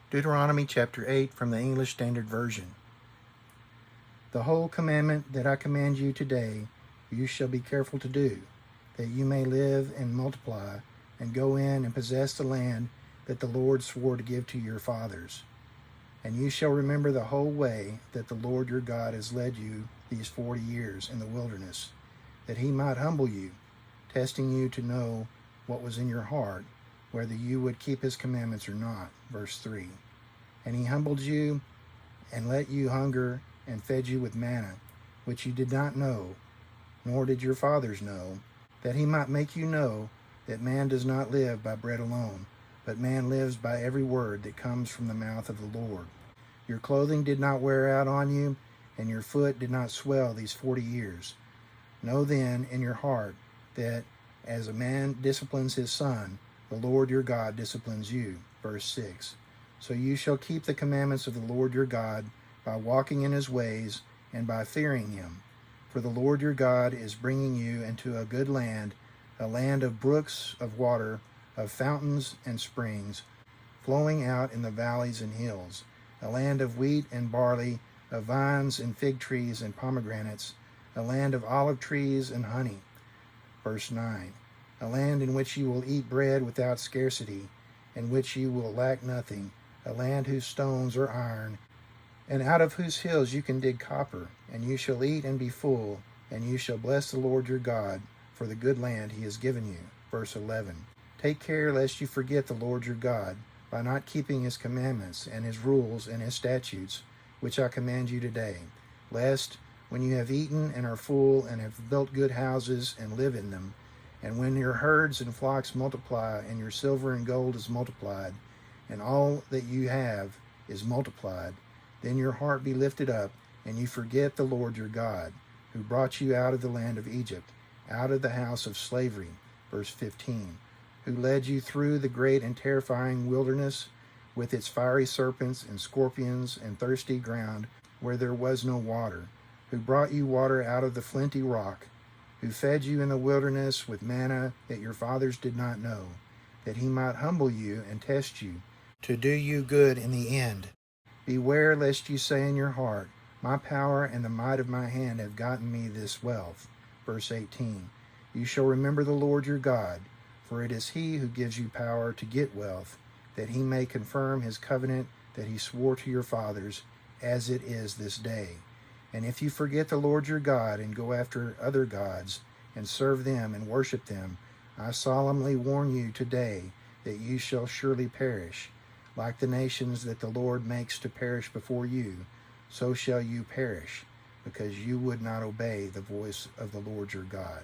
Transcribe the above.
Deuteronomy chapter 8 from the English Standard Version. The whole commandment that I command you today, you shall be careful to do, that you may live and multiply, and go in and possess the land that the Lord swore to give to your fathers. And you shall remember the whole way that the Lord your God has led you these 40 years in the wilderness, that he might humble you, testing you to know what was in your heart, whether you would keep his commandments or not. Verse 3. And he humbled you and let you hunger and fed you with manna, which you did not know, nor did your fathers know, that he might make you know that man does not live by bread alone, but man lives by every word that comes from the mouth of the Lord. Your clothing did not wear out on you, and your foot did not swell these 40 years. Know then in your heart that as a man disciplines his son, the Lord your God disciplines you. Verse 6. So you shall keep the commandments of the Lord your God by walking in his ways and by fearing him. For the Lord your God is bringing you into a good land, a land of brooks of water, of fountains and springs, flowing out in the valleys and hills, a land of wheat and barley, of vines and fig trees and pomegranates, a land of olive trees and honey. Verse 9. A land in which you will eat bread without scarcity, in which you will lack nothing, a land whose stones are iron, and out of whose hills you can dig copper, and you shall eat and be full, and you shall bless the Lord your God for the good land he has given you. Verse 11. Take care lest you forget the Lord your God by not keeping his commandments and his rules and his statutes, which I command you today, lest when you have eaten and are full and have built good houses and live in them, and when your herds and flocks multiply, and your silver and gold is multiplied, and all that you have is multiplied, then your heart be lifted up, and you forget the Lord your God, who brought you out of the land of Egypt, out of the house of slavery. Verse 15. Who led you through the great and terrifying wilderness, with its fiery serpents and scorpions and thirsty ground, where there was no water, who brought you water out of the flinty rock, who fed you in the wilderness with manna that your fathers did not know, that he might humble you and test you, to do you good in the end. Beware lest you say in your heart, my power and the might of my hand have gotten me this wealth. Verse 18. You shall remember the Lord your God, for it is he who gives you power to get wealth, that he may confirm his covenant that he swore to your fathers, as it is this day. And if you forget the Lord your God and go after other gods and serve them and worship them, I solemnly warn you today that you shall surely perish. Like the nations that the Lord makes to perish before you, so shall you perish, because you would not obey the voice of the Lord your God.